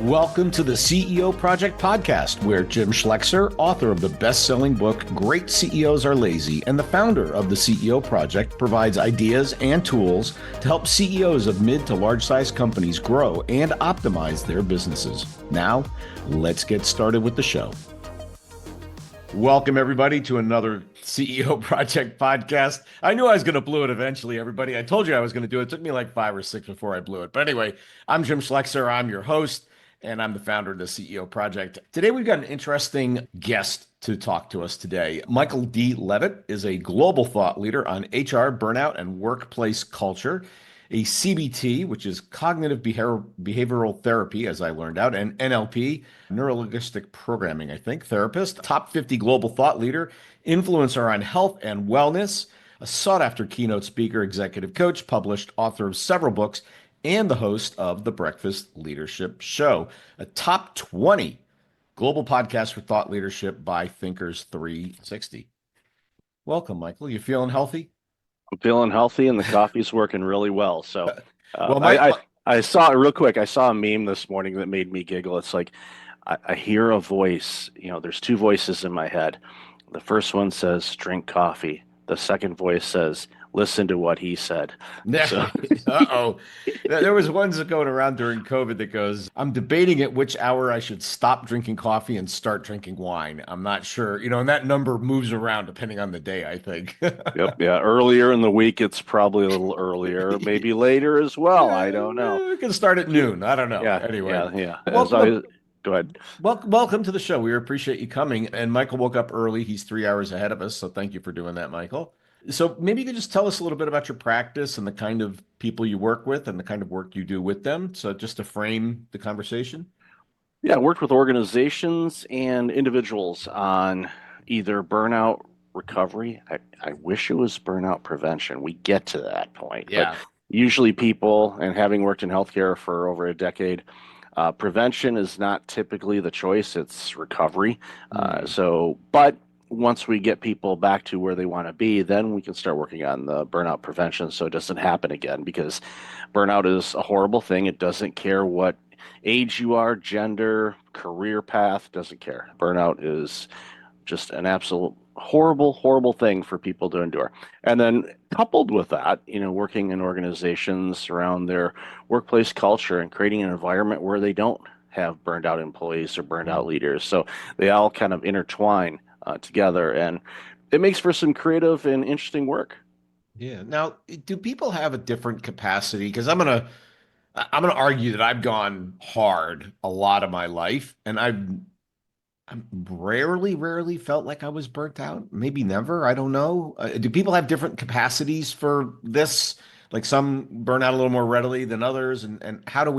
Welcome to the CEO Project Podcast, where Jim Schleckser, author of the best-selling book, Great CEOs Are Lazy, and the founder of the CEO Project, provides ideas and tools to help CEOs of mid to large-sized companies grow and optimize their businesses. Now, let's get started with the show. Welcome, everybody, to another CEO Project Podcast. I knew I was going to blow it eventually, everybody. I told you I was going to do it. It took me like 5 or 6 before I blew it. But anyway, I'm Jim Schleckser. I'm your host, and I'm the founder of the CEO Project. Today, we've got an interesting guest to talk to us today. Michael D. Levitt is a global thought leader on HR, burnout, and workplace culture, a CBT, which is cognitive behavioral therapy, as I learned out, and NLP, neuro-linguistic programming, I think, therapist, top 50 global thought leader, influencer on health and wellness, a sought-after keynote speaker, executive coach, published author of several books, and the host of the Breakfast Leadership Show, a top 20 global podcast for thought leadership by Thinkers 360. Welcome, Michael. You feeling healthy? I'm feeling healthy, and the coffee's working really well. So, Well, I saw real quick. I saw a meme this morning that made me giggle. It's like I hear a voice. You know, there's two voices in my head. The first one says, "Drink coffee." The second voice says, "Listen to what he said." So, Uh-oh. There was ones that going around during COVID that goes, I'm debating at which hour I should stop drinking coffee and start drinking wine. I'm not sure, and that number moves around depending on the day, I think. yep, yeah. Earlier in the week, it's probably a little earlier, maybe later as well. I don't know. We can start at noon. I don't know. Yeah, Anyway, yeah. welcome, Go ahead. welcome to the show. We appreciate you coming. And Michael woke up early. He's 3 hours ahead of us. So thank you for doing that, Michael. So maybe you could just tell us a little bit about your practice and the kind of people you work with and the kind of work you do with them. So just to frame the conversation. Yeah, I worked with organizations and individuals on either burnout recovery. I wish it was burnout prevention. We get to that point, but Yeah. usually people, and having worked in healthcare for over a decade, prevention is not typically the choice. It's recovery. But once we get people back to where they want to be, then we can start working on the burnout prevention so it doesn't happen again, because burnout is a horrible thing. It doesn't care what age you are, gender, career path, doesn't care. Burnout is just an absolute horrible, horrible thing for people to endure. And then coupled with that, working in organizations around their workplace culture and creating an environment where they don't have burned out employees or burned out leaders. So they all kind of intertwine together, and it makes for some creative and interesting work. Yeah. Now, do people have a different capacity? Because I'm gonna argue that I've gone hard a lot of my life, and I'm rarely felt like I was burnt out. Maybe never. I don't know. Do people have different capacities for this? Like some burn out a little more readily than others, and how do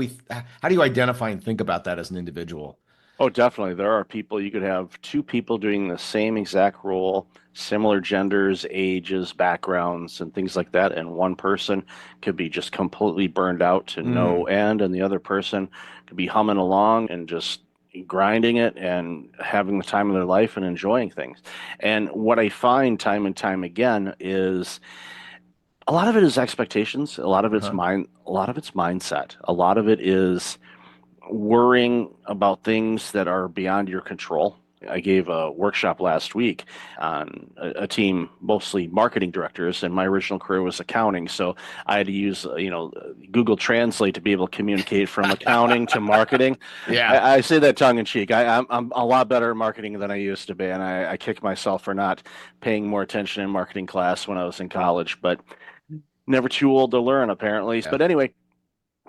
you identify and think about that as an individual? Oh, definitely. There are people, you could have two people doing the same exact role, similar genders, ages, backgrounds, and things like that. And one person could be just completely burned out to no end, and the other person could be humming along and just grinding it and having the time of their life and enjoying things. And what I find time and time again is a lot of it is expectations, a lot of it's a lot of it's mindset, a lot of it is worrying about things that are beyond your control. I gave a workshop last week on a team, mostly marketing directors, and my original career was accounting. So I had to use, Google Translate to be able to communicate from accounting to marketing. Yeah. I say that tongue in cheek. I'm a lot better at marketing than I used to be, and I kick myself for not paying more attention in marketing class when I was in college, but never too old to learn, apparently. Yeah. But anyway,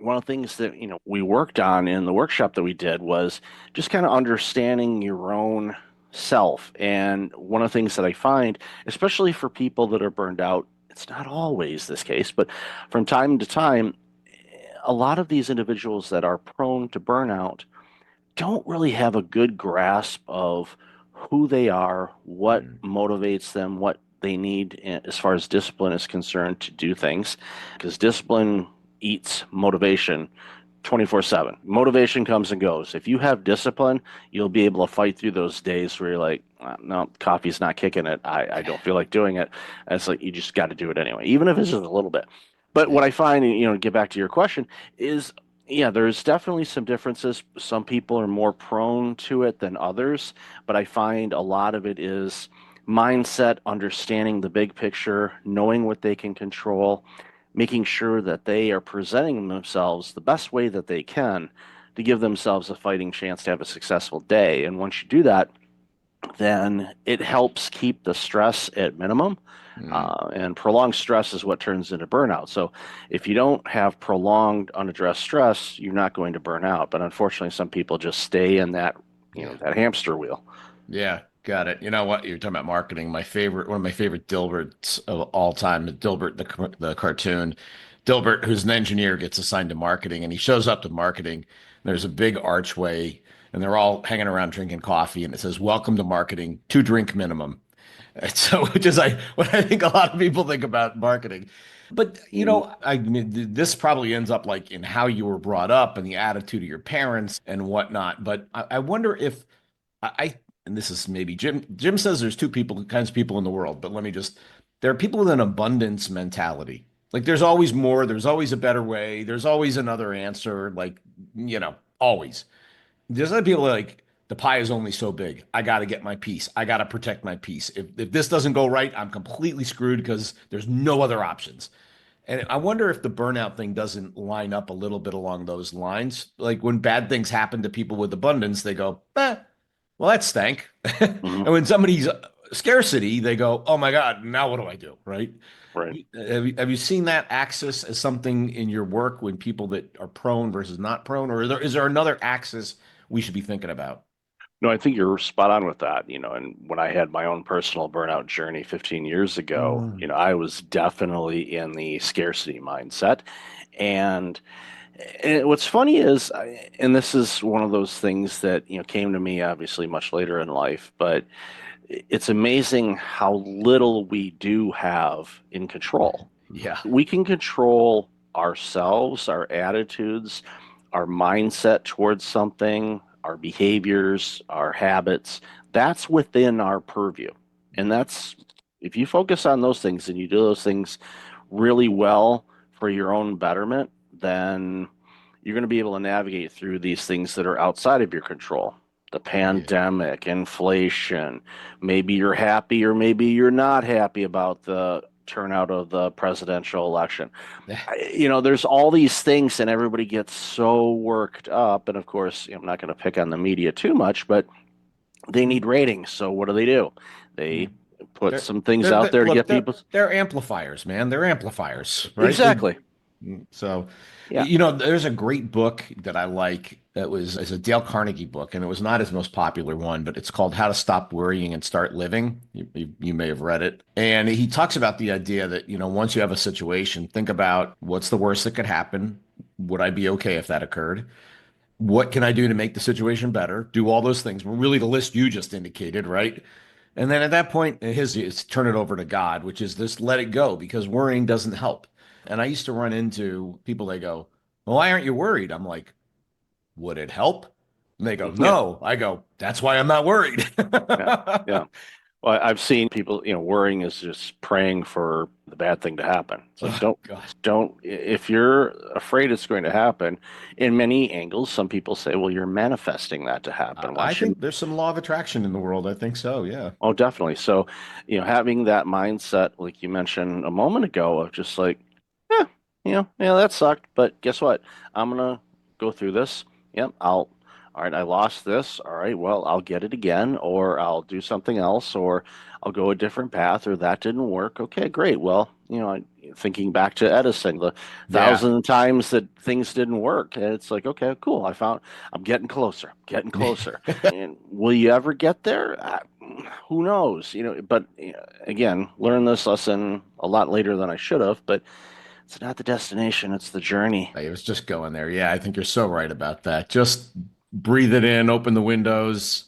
one of the things that we worked on in the workshop that we did was just kind of understanding your own self. And one of the things that I find, especially for people that are burned out, it's not always this case, but from time to time, a lot of these individuals that are prone to burnout don't really have a good grasp of who they are, what motivates them, what they need as far as discipline is concerned to do things, because discipline eats motivation 24/7. Motivation comes and goes. If you have discipline, you'll be able to fight through those days where you're like, no, coffee's not kicking it. I don't feel like doing it. And it's like, you just got to do it anyway, even if it's just a little bit. But what I find, to get back to your question, is Yeah, there's definitely some differences. Some people are more prone to it than others, but I find a lot of it is mindset, understanding the big picture, knowing what they can control, making sure that they are presenting themselves the best way that they can to give themselves a fighting chance to have a successful day. And once you do that, then it helps keep the stress at minimum. Mm, And prolonged stress is what turns into burnout. So if you don't have prolonged unaddressed stress, you're not going to burn out. But unfortunately, some people just stay in that, yeah. that hamster wheel. Yeah, got it. You know what? You're talking about marketing. One of my favorite Dilberts of all time, Dilbert, the cartoon. Dilbert, who's an engineer, gets assigned to marketing, and he shows up to marketing. There's a big archway, and they're all hanging around drinking coffee, and it says, "Welcome to marketing, 2 drink minimum." And so, which is like what I think a lot of people think about marketing. But Mhm. I mean, this probably ends up like in how you were brought up and the attitude of your parents and whatnot. But I wonder if and this is maybe Jim says there's kinds of people in the world, but let me just, there are people with an abundance mentality. Like there's always more, there's always a better way, there's always another answer, like, always. There's other people like the pie is only so big. I got to get my piece. I got to protect my piece. If this doesn't go right, I'm completely screwed because there's no other options. And I wonder if the burnout thing doesn't line up a little bit along those lines. Like when bad things happen to people with abundance, they go, well, that stank. Mhm. And when somebody's scarcity, they go, oh my God, now what do I do? Right? Right. Have you seen that axis as something in your work when people that are prone versus not prone? Or is there another axis we should be thinking about? No, I think you're spot on with that. And when I had my own personal burnout journey 15 years ago, Mm, I was definitely in the scarcity mindset. And what's funny is, and this is one of those things that, came to me obviously much later in life, but it's amazing how little we do have in control. yeah. We can control ourselves, our attitudes, our mindset towards something, our behaviors, our habits. That's within our purview. And that's, if you focus on those things and you do those things really well for your own betterment, then you're going to be able to navigate through these things that are outside of your control. The Yeah. pandemic, inflation, maybe you're happy or maybe you're not happy about the turnout of the presidential election. There's all these things, and everybody gets so worked up. And of course, I'm not going to pick on the media too much, but they need ratings. So what do? They put They're, some things out there to look, get people. they're amplifiers, man. They're amplifiers, right? Exactly. So, Yeah. there's a great book that I like that was it's a Dale Carnegie book, and it was not his most popular one, but it's called How to Stop Worrying and Start Living. You may have read it. And he talks about the idea that, once you have a situation, think about what's the worst that could happen. Would I be okay if that occurred? What can I do to make the situation better? Do all those things. Well, really the list you just indicated, right? And then at that point, his is turn it over to God, which is just let it go because worrying doesn't help. And I used to run into people, they go, well, why aren't you worried? I'm like, would it help? And they go, Yeah. no. I go, that's why I'm not worried. Yeah. Yeah. Well, I've seen people, worrying is just praying for the bad thing to happen. It's like, Oh, God. if you're afraid it's going to happen, in many angles, some people say, well, you're manifesting that to happen. Why I shouldn't? think there's some law of attraction in the world. I think so. Yeah. Oh, definitely. So, having that mindset, like you mentioned a moment ago, of just like, yeah, yeah, that sucked, but guess what? I'm gonna go through this. Yep, all right, I lost this. All right, well, I'll get it again, or I'll do something else, or I'll go a different path, or that didn't work. Okay, great. Well, thinking back to Edison, the Yeah. thousand times that things didn't work, and it's like, okay, cool. I'm getting closer, getting closer. And will you ever get there? Who knows? But again, learn this lesson a lot later than I should have, but it's not the destination, it's the journey. I was just going there. Yeah, I think you're so right about that. Just breathe it in, open the windows,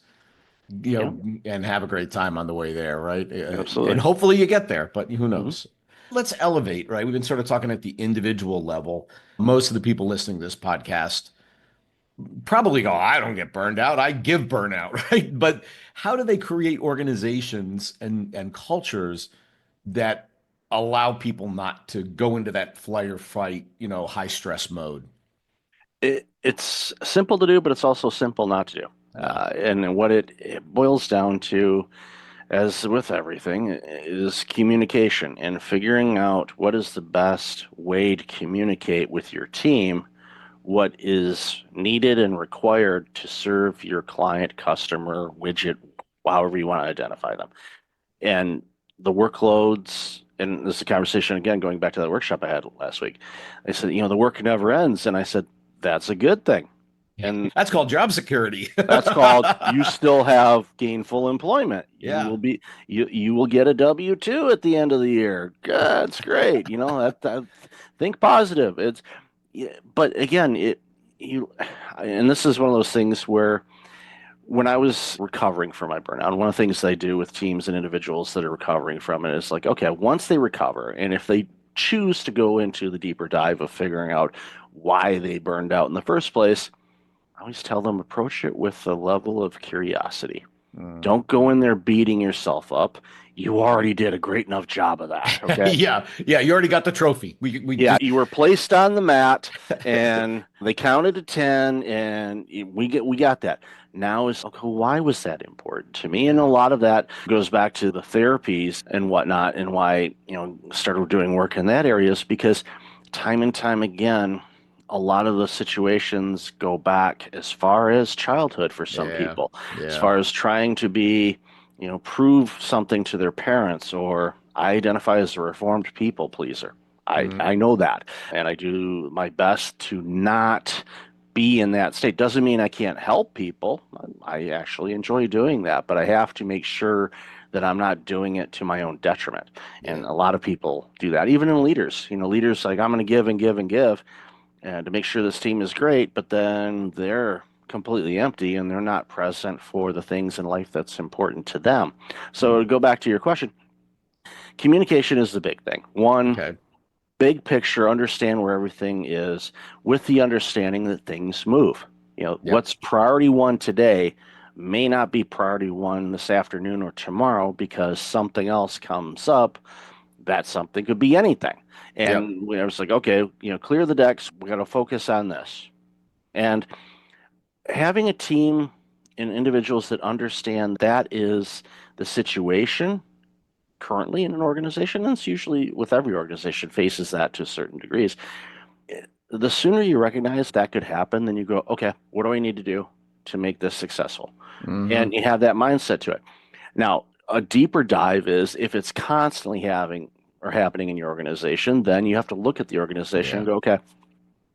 Yeah, and have a great time on the way there, right? And absolutely. hopefully you get there, but who Hmm. knows? Let's elevate, right? We've been sort of talking at the individual level. Most of the people listening to this podcast probably go, I don't get burned out. I give burnout, right? But how do they create organizations and cultures that allow people not to go into that flight or fight, high stress mode? It's simple to do, but it's also simple not to do. Yeah. And what it boils down to, as with everything, is communication and figuring out what is the best way to communicate with your team, what is needed and required to serve your client, customer, widget, however you want to identify them. And the workloads, and this is a conversation again, going back to that workshop I had last week. They said, the work never ends. And I said, that's a good thing. And That's called job security. that's called you still have gainful employment. Yeah. You will get a W-2 at the end of the year. That's great. That think positive. It's yeah, but again, you and this is one of those things where when I was recovering from my burnout, one of the things that I do with teams and individuals that are recovering from it is like, okay, once they recover, and if they choose to go into the deeper dive of figuring out why they burned out in the first place, I always tell them approach it with a level of curiosity. Mm. Don't go in there beating yourself up. You already did a great enough job of that. Okay. Yeah. Yeah. You already got the trophy. We Yeah, just you were placed on the mat and they counted to 10 and we got that. Now is okay, why was that important to me? And a yeah. lot of that goes back to the therapies and whatnot and why, started doing work in that area is because time and time again, a lot of the situations go back as far as childhood for some Yeah. people, as Yeah. far as trying to be, prove something to their parents or I identify as a reformed people pleaser. I, Mm. I know that. And I do my best to not be in that state. Doesn't mean I can't help people. I actually enjoy doing that, but I have to make sure that I'm not doing it to my own detriment. Yeah. And a lot of people do that, even in leaders. Leaders like, I'm going to give and give and give and to make sure this team is great, but then they're completely empty and they're not present for the things in life that's important to them. So to Mm. go back to your question, communication is the big thing. One, Okay. big picture, understand where everything is with the understanding that things move. Yep. What's priority one today may not be priority one this afternoon or tomorrow because something else comes up. That something could be anything. Yep. And I was like, okay, clear the decks. We got to focus on this. And having a team and individuals that understand that is the situation currently in an organization, and it's usually with every organization faces that to certain degrees. The sooner you recognize that could happen, then you go, okay, what do I need to do to make this successful? And Hmm. you have that mindset to it. Now, a deeper dive is if it's constantly having or happening in your organization, then you have to look at the organization Yeah. and go, okay,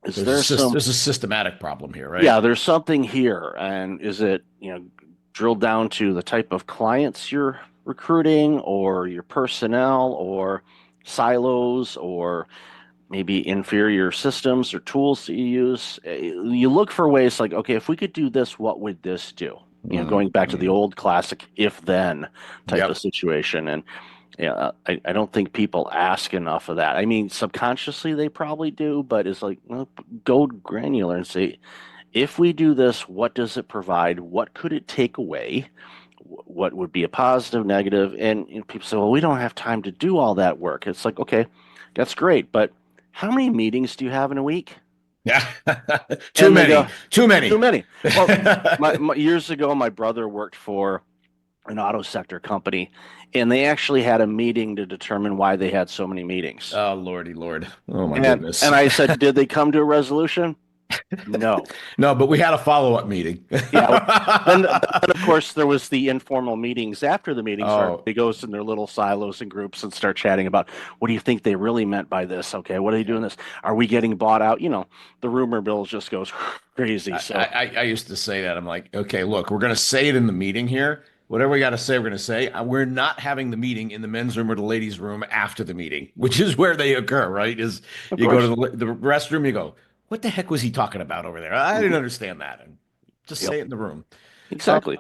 is there some, There's a systematic problem here, right? yeah, there's something here. And is it, drilled down to the type of clients you're recruiting or your personnel or silos or maybe inferior systems or tools that you use. You look for ways like, okay, if we could do this, what would this do? Going back to the Mm. old classic if then type of Yep. situation. And yeah, I don't think people ask enough of that. I mean, subconsciously they probably do, but it's like, well, go granular and say, if we do this, what does it provide? What could it take away? What would be a positive, negative? And people say, well, we don't have time to do all that work. It's like, okay, that's great, but how many meetings do you have in a week? Yeah. Too And they go, many. Too too many. many. Well, years ago, my brother worked for an auto sector company, and they actually had a meeting to determine why they had so many meetings. Oh, Lordy Lord. Oh my And goodness. I said, did they come to a resolution? No. No, but we had a follow-up meeting. Yeah. Then of course there was the informal meetings after the meetings where Oh, everybody goes in their little silos and groups and start chatting about what do you think they really meant by this? Okay, what are they yeah. doing this? Are we getting bought out? The rumor mill just goes crazy. So I used to say that. I'm like, okay, look, we're going to say it in the meeting here. Whatever we got to say, we're going to say. We're not having the meeting in the men's room or the ladies' room after the meeting, which is where they occur, right? Is of you go to course. the restroom, you go, what the heck was he talking about over there? I didn't Hmm. understand that. And just Yep. say it in the room. Um, Exactly.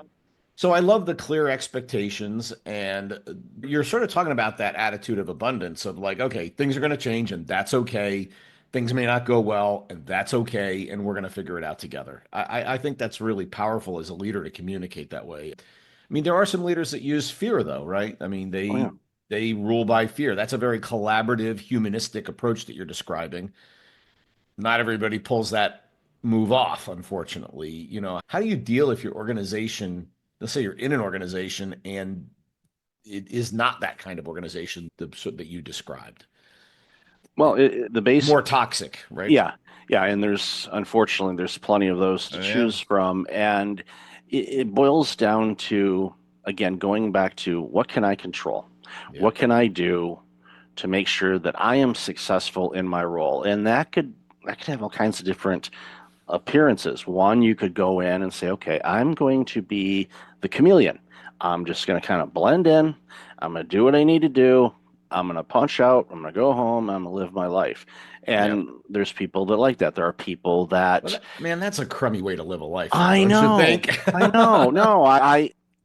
so I love the clear expectations, and you're sort of talking about that attitude of abundance of like, okay, things are going to change, and that's okay. Things may not go well, and that's okay, and we're going to figure it out together. I think that's really powerful as a leader to communicate that way. I mean, there are some leaders that use fear, though, right? I mean, Oh yeah. they rule by fear. That's a very collaborative, humanistic approach that you're describing. Not everybody pulls that. move off, unfortunately. How do you deal if your organization, let's say you're in an organization and it is not that kind of organization that you described? Well, the base, More toxic, right? yeah, yeah, and unfortunately, there's plenty of those to Yeah. choose from, and it boils down to, again, going back to what can I control? Yeah. What can I do to make sure that I am successful in my role? And that could have all kinds of different appearances. One, you could go in and say, okay, I'm going to be the chameleon. I'm just going to kind of blend in. I'm going to do what I need to do. I'm going to punch out. I'm going to go home. I'm going to live my life. Yeah. And there's people that like that. There are people Well, that man, that's a crummy way to live a life, though, I don't you know, think? I know, no,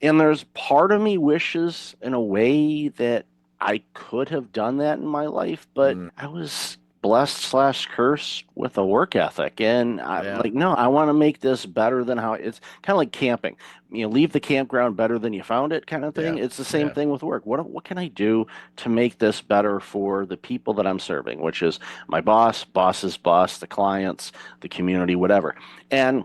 and there's part of me wishes in a way that I could have done that in my life, but Mm, I was blessed slash cursed with a work ethic. And I'm yeah. like, no, I want to make this better than how it's kind of like camping. Leave the campground better than you found it kind of thing. Yeah. It's the same Yeah. thing with work. What can I do to make this better for the people that I'm serving, which is my boss, boss's boss, the clients, the community, whatever. And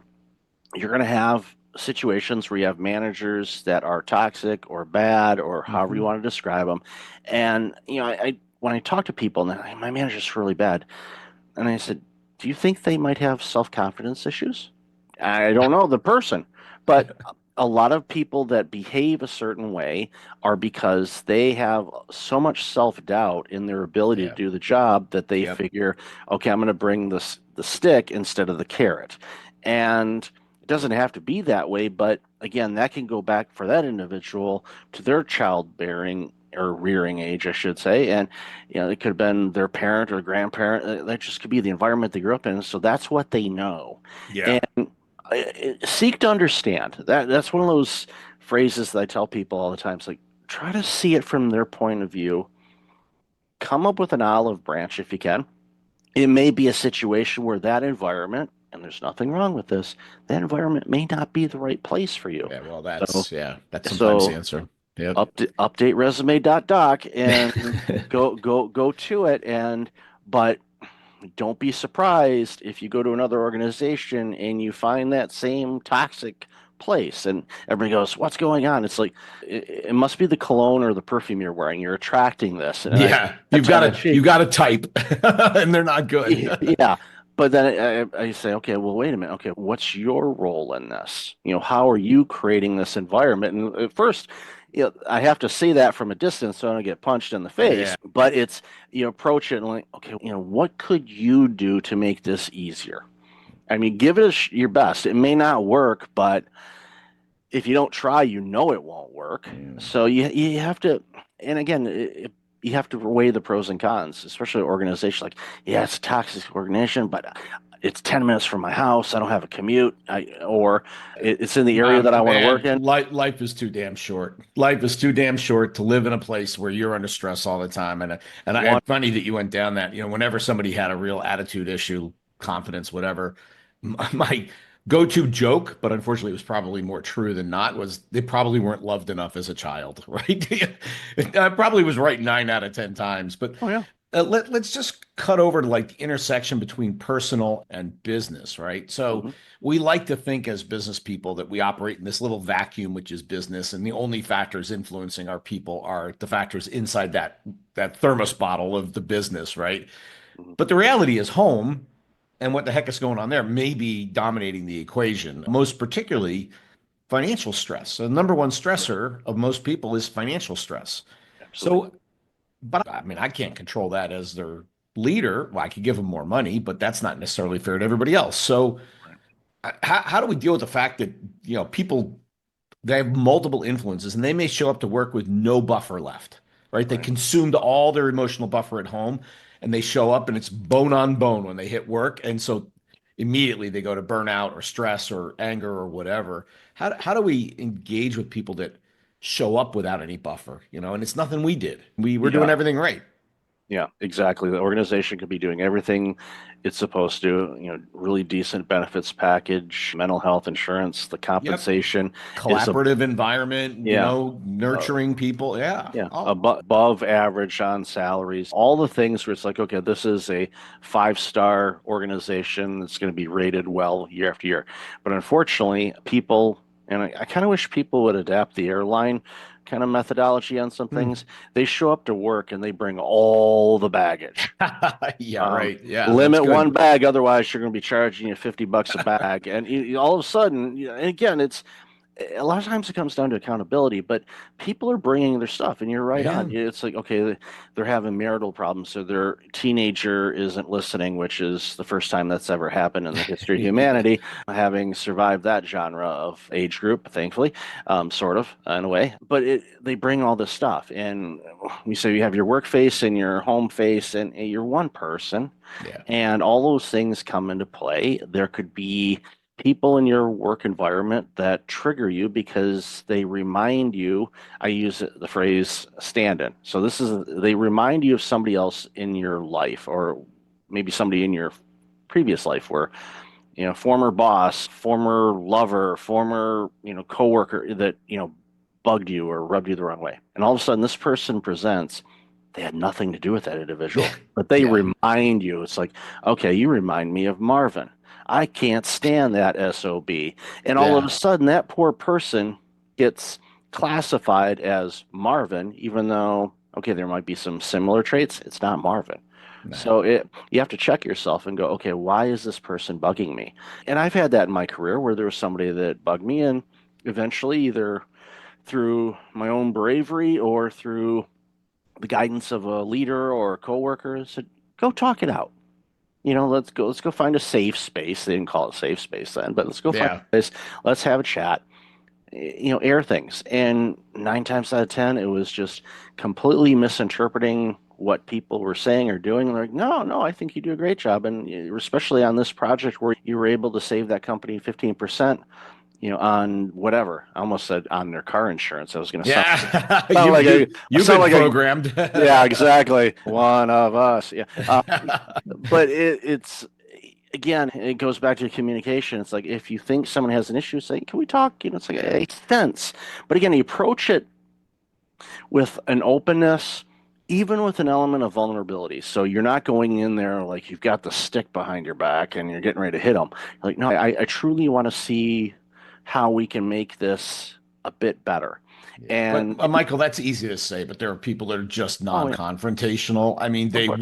you're going to have situations where you have managers that are toxic or bad or however you Hmm. want to describe them. And I when I talk to people and they're like, my manager's really bad, and I said, do you think they might have self-confidence issues? I don't know the person, but a lot of people that behave a certain way are because they have so much self-doubt in their ability to Yeah. do the job that they Yep. figure, okay, I'm going to bring the stick instead of the carrot. And it doesn't have to be that way, but again, that can go back for that individual to their childbearing or rearing age, I should say. And it could have been their parent or grandparent. That just could be the environment they grew up in. So that's what they know. Yeah. And seek to understand. That's one of those phrases that I tell people all the time. It's like, try to see it from their point of view. Come up with an olive branch if you can. It may be a situation where that environment, and there's nothing wrong with this, that environment may not be the right place for you. Yeah. Well, So, that's sometimes the so answer. Yep. update resume.doc and go to it. But don't be surprised if you go to another organization and you find that same toxic place and everybody goes, what's going on? It's like it must be the cologne or the perfume you're wearing. You're attracting this. And Yeah. I You've tongue got in to you cheek, got to type, and they're not good. yeah. But then I say, okay, well, wait a minute. Okay, what's your role in this? How are you creating this environment? And at first, I have to see that from a distance so I don't get punched in the face. Yeah. But it's, approach it and like, okay, what could you do to make this easier? I mean, give it your best. It may not work, but if you don't try, it won't work. Mm. So you have to, and again, you have to weigh the pros and cons, especially an organization like, yeah, it's a toxic organization, but it's 10 minutes from my house. I don't have a commute, or it's in the area that I want to work Man, in. life is too damn short. Life is too damn short to live in a place where you're under stress all the time. One, It's funny that you went down that. Whenever somebody had a real attitude issue, confidence, whatever, my go-to joke, but unfortunately it was probably more true than not, was they probably weren't loved enough as a child, right? I probably was right 9 out of 10 times, but oh yeah, let's just cut over to like the intersection between personal and business, right? So hmm we like to think as business people that we operate in this little vacuum, which is business, and the only factors influencing our people are the factors inside that thermos bottle of the business, right? hmm But the reality is home and what the heck is going on there may be dominating the equation, most particularly financial stress. The number one right, stressor of most people is financial stress. absolutely, So but I mean, I can't control that as their leader. Well, I could give them more money, but that's not necessarily fair to everybody else. So, right, how do we deal with the fact that, people, they have multiple influences and they may show up to work with no buffer left, right? They right, consumed all their emotional buffer at home and they show up and it's bone on bone when they hit work. And so immediately they go to burnout or stress or anger or whatever. How do we engage with people that show up without any buffer, and it's nothing we did. We're doing yeah. everything right. Yeah, exactly. The organization could be doing everything it's supposed to, really decent benefits package, mental health insurance, the Yep. compensation is Collaborative environment, yeah, uh, nurturing people. Yeah. yeah, Oh, above average on salaries. All the things where it's like, okay, this is a five-star organization that's going to be rated well year after year. But unfortunately, people, and I kind of wish people would adapt the airline kind of methodology on some hmm. things. They show up to work and they bring all the baggage. Yeah, Um, right. Yeah, that's limit one good. bag, otherwise you're going to be charging you $50 a bag. And all of a sudden, and again, it's a lot of times it comes down to accountability, but people are bringing their stuff, and you're right on. Yeah. It's like, okay, they're having marital problems, so their teenager isn't listening, which is the first time that's ever happened in the history of Yeah. humanity, having survived that genre of age group, thankfully, sort of, in a way. But they bring all this stuff, and we say you have your work face and your home face, and you're one person, Yeah. and all those things come into play. There could be people in your work environment that trigger you because they remind you, I use the phrase stand in. So they remind you of somebody else in your life, or maybe somebody in your previous life where, former boss, former lover, former, coworker that, bugged you or rubbed you the wrong way. And all of a sudden this person presents, they had nothing to do with that Yeah. individual, but they Yeah. remind you. It's like, okay, you remind me of Marvin. I can't stand that SOB. And all of a Yeah. sudden, that poor person gets classified as Marvin, even though, okay, there might be some similar traits. It's not Marvin. Nah. So you have to check yourself and go, okay, why is this person bugging me? And I've had that in my career where there was somebody that bugged me, and eventually, either through my own bravery or through the guidance of a leader or a coworker, said, go talk it out. Let's go find a safe space. They didn't call it safe space then, but let's go find Yeah. a place. Let's have a chat. Air things. And 9 times out of 10, it was just completely misinterpreting what people were saying or doing. And they're like, no, no, I think you do a great job. And especially on this project where you were able to save that company 15%, on whatever. I almost said on their car insurance. I was going to Yeah. sound You've like you I you've sound been like a, programmed. yeah, exactly. One of us. Yeah. But it's again, it goes back to communication. It's like if you think someone has an issue, say, "Can we talk?" It's like it Yeah. makes sense. But again, you approach it with an openness, even with an element of vulnerability. So you're not going in there like you've got the stick behind your back and you're getting ready to hit them. Like, no, I truly want to see how we can make this a bit better. Yeah. But And Michael, that's easy to say, but there are people that are just oh yeah, non-confrontational. I mean, of course.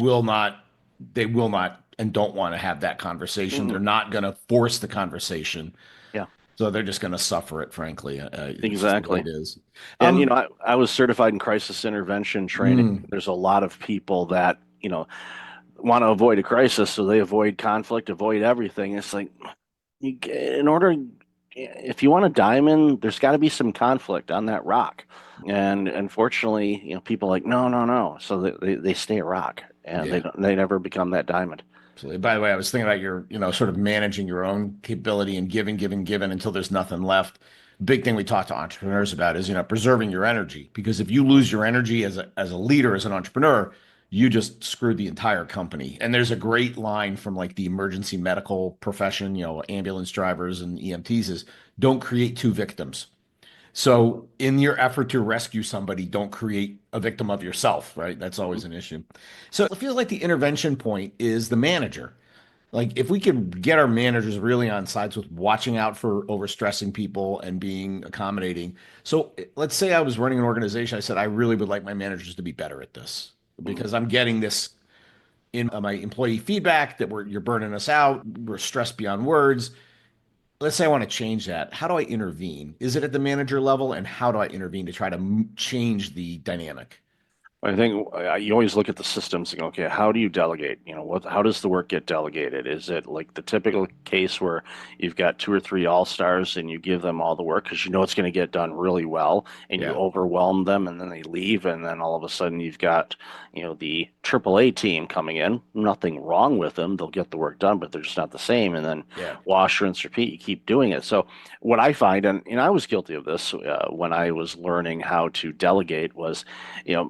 they will not and don't want to have that conversation. They're Mm-mm. not going to force the conversation. Yeah, So they're just going to suffer it, frankly. It's just the way exactly. it is. And Um, I was certified in crisis intervention training. mm, There's a lot of people that, want to avoid a crisis, so they avoid conflict, avoid everything. It's like in order, if you want a diamond, there's got to be some conflict on that rock. And unfortunately, people are like, no, no, no. So they stay a rock and yeah. they never become that diamond. Absolutely. By the way, I was thinking about sort of managing your own capability and giving until there's nothing left. Big thing we talk to entrepreneurs about is, preserving your energy. Because if you lose your energy as a leader, as an entrepreneur, you just screwed the entire company. And there's a great line from like the emergency medical profession, ambulance drivers and EMTs is don't create two victims. So, in your effort to rescue somebody, don't create a victim of yourself, right? That's Mhm. always an issue. So, it feels like the intervention point is the manager. Like, if we could get our managers really on sides with watching out for overstressing people and being accommodating. So, let's say I was running an organization. I said, I really would like my managers to be better at this Mhm. because I'm getting this in my employee feedback that you're burning us out. We're stressed beyond words. Let's say I want to change that. How do I intervene? Is it at the manager level? And how do I intervene to try to change the dynamic? I think you always look at the systems and go, okay, how do you delegate? How does the work get delegated? Is it like the typical case where you've got two or three all-stars and you give them all the work because you know it's going to get done really well and you Yeah. overwhelm them and then they leave and then all of a sudden you've got, the AAA team coming in, nothing wrong with them. They'll get the work done, but they're just not the same. And then Yeah. wash, rinse, repeat, you keep doing it. So what I find, and I was guilty of this when I was learning how to delegate was,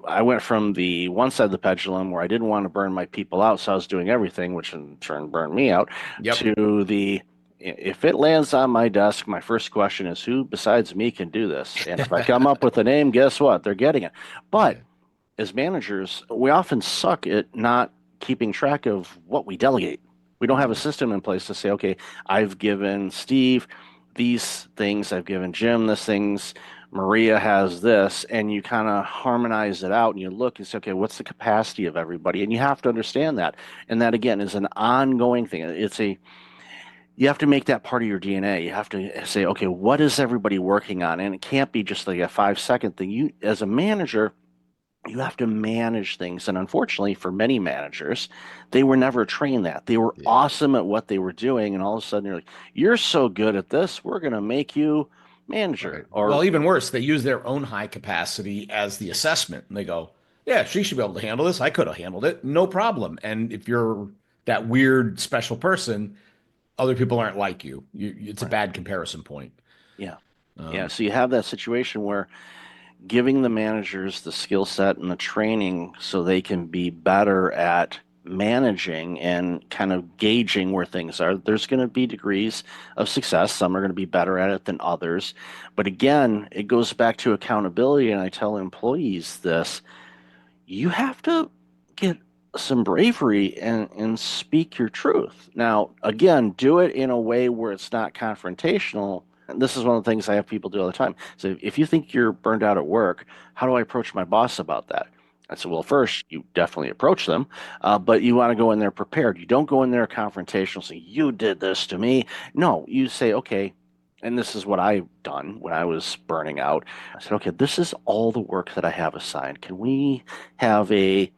I went from the one side of the pendulum where I didn't want to burn my people out, so I was doing everything, which in turn burned me out, Yep. to the if it lands on my desk, my first question is who besides me can do this? And if I come up with a name, guess what? They're getting it. But Yeah. as managers, we often suck at not keeping track of what we delegate. We don't have a Mm. system in place to say, okay, I've given Steve these things, I've given Jim these things, Maria has this, and you kind of harmonize it out and you look and say, okay, what's the capacity of everybody? And you have to understand that. And that again is an ongoing thing. You have to make that part of your DNA. You have to say, okay, what is everybody working on? And it can't be just like a 5 second thing. You, as a manager, you have to manage things. And unfortunately, for many managers, they were never trained that. They were Yeah. awesome at what they were doing. And all of a sudden, you're like, you're so good at this, we're going to make you Right. manager. Or, Well, even worse, they use their own high capacity as the assessment. And they go, yeah, she should be able to handle this. I could have handled it. No problem. And if you're that weird special person, other people aren't like you. It's a right. bad comparison point. Yeah. Yeah. Um, So you have that situation where giving the managers the skill set and the training so they can be better at managing and kind of gauging where things are. There's going to be degrees of success. Some are going to be better at it than others. But again, it goes back to accountability. And I tell employees this, you have to get some bravery and speak your truth. Now, again, do it in a way where it's not confrontational. And this is one of the things I have people do all the time. So if you think you're burned out at work, how do I approach my boss about that? I said, well, first, you definitely approach them, but you want to go in there prepared. You don't go in there confrontational, say, you did this to me. No, you say, okay, and this is what I've done when I was burning out. I said, okay, this is all the work that I have assigned. Can we have a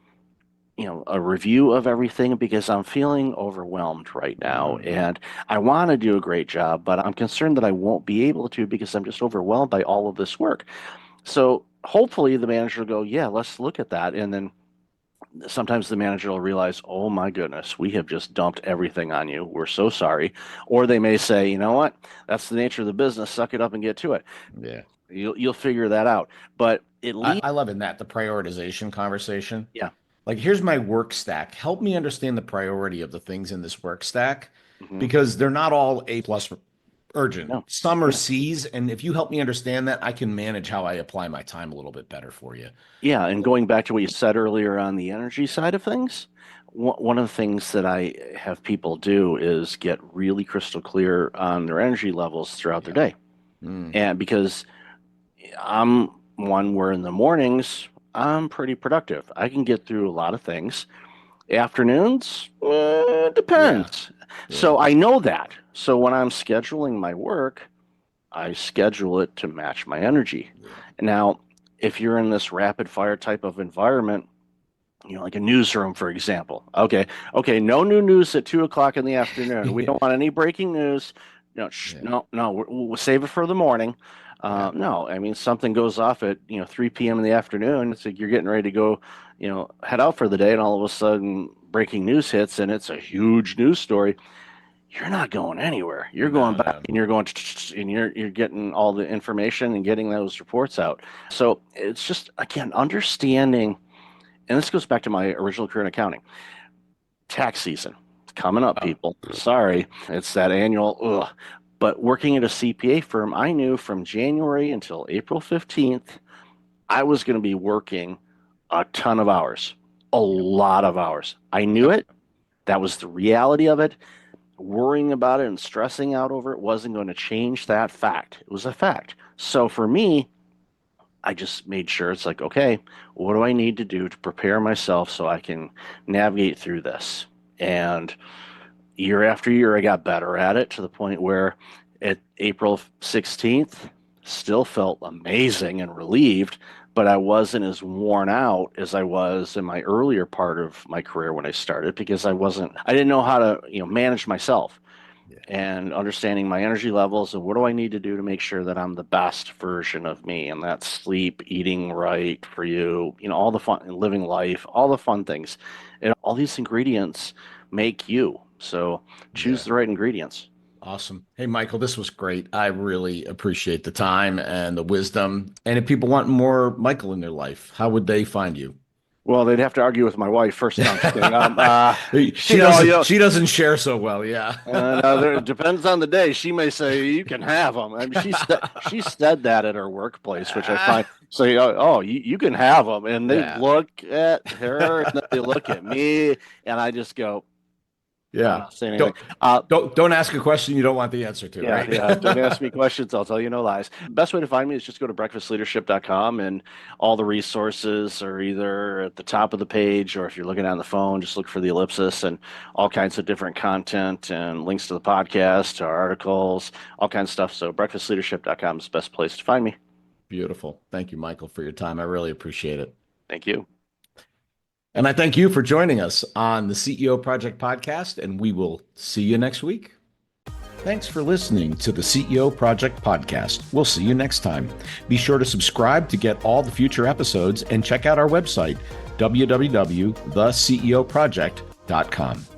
review of everything because I'm feeling overwhelmed right now mm, and I want to do a great job, but I'm concerned that I won't be able to because I'm just overwhelmed by all of this work. So hopefully the manager will go, yeah, let's look at that. And then sometimes the manager will realize, oh my goodness, we have just dumped everything on you. We're so sorry. Or they may say, you know what? That's the nature of the business. Suck it up and get to it. yeah. You'll figure that out. But at least, I love in that the prioritization conversation. yeah. Like, here's my work stack. Help me understand the priority of the things in this work stack Hmm. because they're not all A plus urgent. No. Some are Yeah. C's. And if you help me understand that, I can manage how I apply my time a little bit better for you. Yeah, and going back to what you said earlier on the energy side of things, one of the things that I have people do is get really crystal clear on their energy levels throughout their Yeah. day. Mm, And because I'm one where in the mornings, I'm pretty productive. I can get through a lot of things. Afternoons, yeah. depends. Yeah. So I know that. So when I'm scheduling my work, I schedule it to match my energy. Yeah. Now, if you're in this rapid fire type of environment, like a newsroom, for example. Okay, no new news at 2 o'clock in the afternoon. We don't want any breaking news. No, Yeah. no. We'll save it for the morning. Yeah. No, I mean something goes off at 3 p.m. in the afternoon. It's like you're getting ready to go, head out for the day, and all of a sudden breaking news hits, and it's a huge news story. You're not going anywhere. You're going No, back no. and you're going and you're getting all the information and getting those reports out. So it's just again understanding, and this goes back to my original career in accounting. Tax season. It's coming up, Oh, people. Sorry. It's that annual ugh. But working at a CPA firm, I knew from January until April 15th, I was going to be working a ton of hours, a yep. lot of hours. I knew Yep. it. That was the reality of it. Worrying about it and stressing out over it wasn't going to change that fact. It was a fact. So for me, I just made sure it's like, okay, what do I need to do to prepare myself so I can navigate through this? And year after year, I got better at it to the point where at April 16th, still felt amazing and relieved, but I wasn't as worn out as I was in my earlier part of my career when I started because I didn't know how to, manage myself Yeah. and understanding my energy levels and what do I need to do to make sure that I'm the best version of me. And that's sleep, eating right for you, all the fun, living life, all the fun things. And all these ingredients make you. So choose Yeah. the right ingredients. Awesome. Hey, Michael, this was great. I really appreciate the time and the wisdom. And if people want more Michael in their life, how would they find you? Well, they'd have to argue with my wife first. No, I'm just kidding. She doesn't share so well. Yeah. It depends on the day. She may say you can have them. I mean, she said that at her workplace, which I find. So, you can have them, and they look at her, and then they look at me, and I just go, yeah. Don't ask a question you don't want the answer to. Yeah, right? Yeah. Don't ask me questions. I'll tell you no lies. Best way to find me is just go to breakfastleadership.com, and all the resources are either at the top of the page, or if you're looking on the phone, just look for the ellipsis and all kinds of different content and links to the podcast, to our articles, all kinds of stuff. So breakfastleadership.com is the best place to find me. Beautiful. Thank you, Michael, for your time. I really appreciate it. Thank you. And I thank you for joining us on the CEO Project Podcast, and we will see you next week. Thanks for listening to the CEO Project Podcast. We'll see you next time. Be sure to subscribe to get all the future episodes and check out our website, www.theceoproject.com.